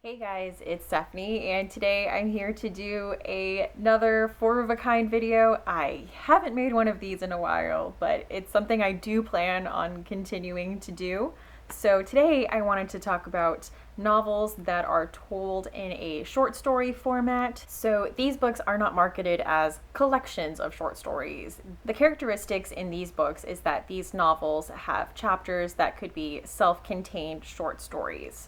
Hey guys, it's Stephanie, and today I'm here to do another four-of-a-kind video. I haven't made one of these in a while, but it's something I do plan on continuing to do. So today I wanted to talk about novels that are told in a short story format. So these books are not marketed as collections of short stories. The characteristics in these books is that these novels have chapters that could be self-contained short stories.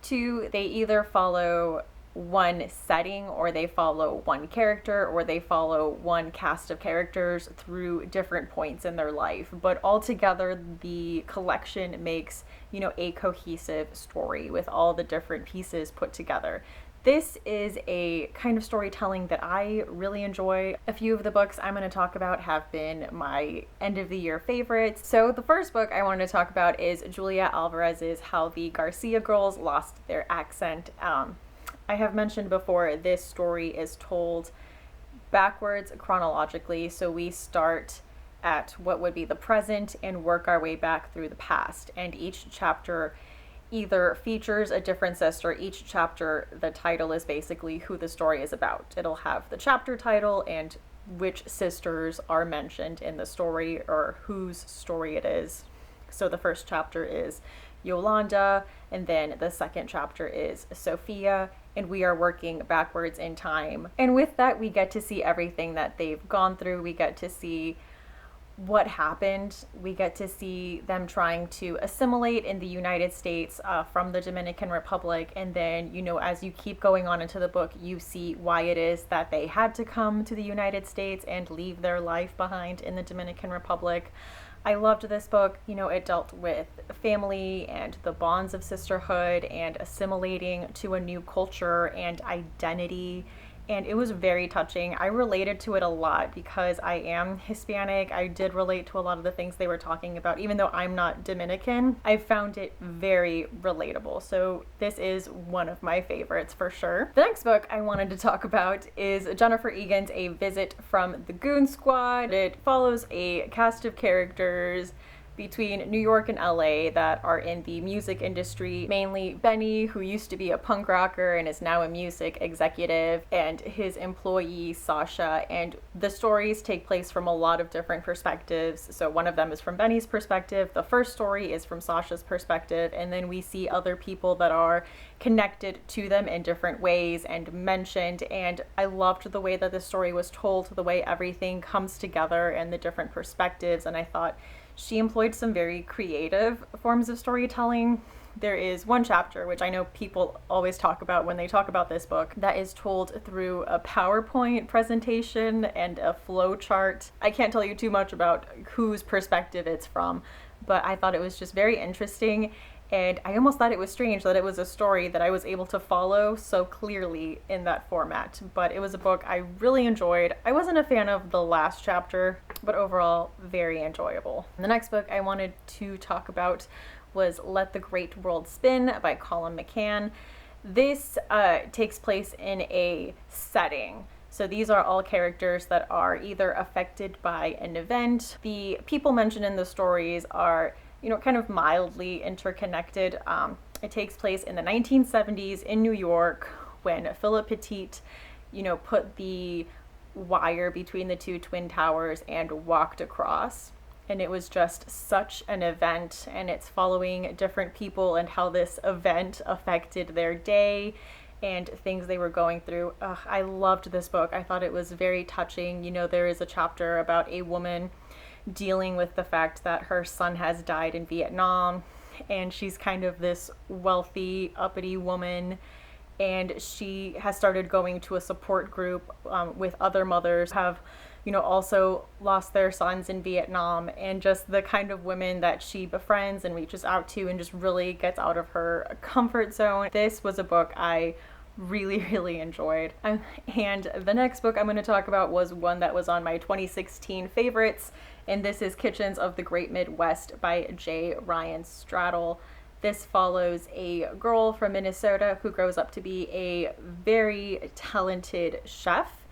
Two, they either follow one setting, or they follow one character, or they follow one cast of characters through different points in their life. But altogether, the collection makes, a cohesive story with all the different pieces put together. This is a kind of storytelling that I really enjoy. A few of the books I'm going to talk about have been my end of the year favorites. So the first book I wanted to talk about is Julia Alvarez's How the Garcia Girls Lost Their Accent. I have mentioned before, this story is told backwards chronologically, so we start at what would be the present and work our way back through the past, and each chapter either features a different sister. Each chapter, the title is basically who the story is about. It'll have the chapter title and which sisters are mentioned in the story or whose story it is. So the first chapter is Yolanda, and then the second chapter is Sophia, and we are working backwards in time. And with that, we get to see everything that they've gone through. We get to see what happened. We get to see them trying to assimilate in the United States from the Dominican Republic. And then, as you keep going on into the book, you see why it is that they had to come to the United States and leave their life behind in the Dominican Republic. I loved this book. It dealt with family and the bonds of sisterhood and assimilating to a new culture and identity. And it was very touching. I related to it a lot because I am Hispanic. I did relate to a lot of the things they were talking about. Even though I'm not Dominican, I found it very relatable. So this is one of my favorites for sure. The next book I wanted to talk about is Jennifer Egan's A Visit from the Goon Squad. It follows a cast of characters between New York and LA that are in the music industry, mainly Benny, who used to be a punk rocker and is now a music executive, and his employee Sasha. And the stories take place from a lot of different perspectives. So one of them is from Benny's perspective, the first story is from Sasha's perspective, and then we see other people that are connected to them in different ways and mentioned. And I loved the way that the story was told, the way everything comes together and the different perspectives, and I thought she employed some very creative forms of storytelling. There is one chapter, which I know people always talk about when they talk about this book, that is told through a PowerPoint presentation and a flow chart. I can't tell you too much about whose perspective it's from, but I thought it was just very interesting. And I almost thought it was strange that it was a story that I was able to follow so clearly in that format. But it was a book I really enjoyed. I wasn't a fan of the last chapter, but overall, very enjoyable. The next book I wanted to talk about was Let the Great World Spin by Colum McCann. This takes place in a setting. So these are all characters that are either affected by an event. The people mentioned in the stories are kind of mildly interconnected. It takes place in the 1970s in New York when Philip Petit, put the wire between the two twin towers and walked across. And it was just such an event, and it's following different people and how this event affected their day and things they were going through. I loved this book. I thought it was very touching. There is a chapter about a woman dealing with the fact that her son has died in Vietnam, and she's kind of this wealthy, uppity woman, and she has started going to a support group with other mothers who have also lost their sons in Vietnam, and just the kind of women that she befriends and reaches out to and just really gets out of her comfort zone. This was a book I really, really enjoyed. And the next book I'm going to talk about was one that was on my 2016 favorites, and this is Kitchens of the Great Midwest by J. Ryan Stradal. This follows a girl from Minnesota who grows up to be a very talented chef,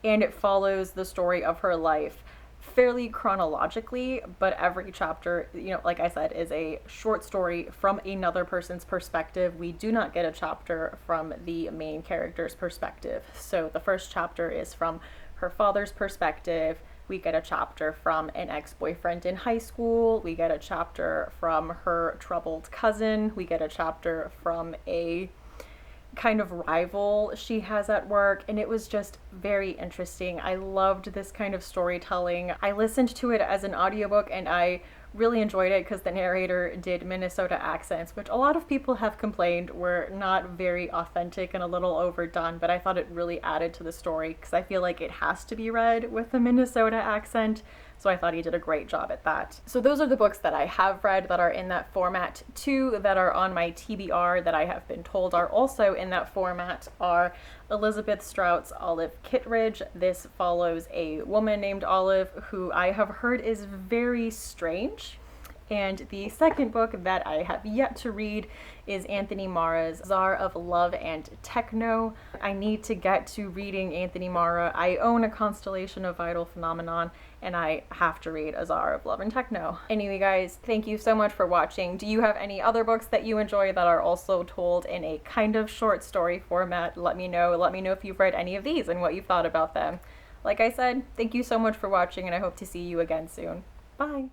and it follows the story of her life fairly chronologically, but every chapter, you know, like I said, is a short story from another person's perspective. We do not get a chapter from the main character's perspective. So the first chapter is from her father's perspective. We get a chapter from an ex-boyfriend in high school. We get a chapter from her troubled cousin. We get a chapter from a kind of rival she has at work, and it was just very interesting. I loved this kind of storytelling. I listened to it as an audiobook and I really enjoyed it because the narrator did Minnesota accents, which a lot of people have complained were not very authentic and a little overdone, but I thought it really added to the story because I feel like it has to be read with a Minnesota accent. So I thought he did a great job at that. So those are the books that I have read that are in that format. Two that are on my TBR that I have been told are also in that format are Elizabeth Strout's Olive Kitteridge. This follows a woman named Olive who I have heard is very strange. And the second book that I have yet to read is Anthony Marra's Tsar of Love and Techno. I need to get to reading Anthony Marra. I own a Constellation of Vital Phenomenon, and I have to read A Tsar of Love and Techno. Anyway, guys, thank you so much for watching. Do you have any other books that you enjoy that are also told in a kind of short story format? Let me know. Let me know if you've read any of these and what you thought about them. Like I said, thank you so much for watching, and I hope to see you again soon. Bye!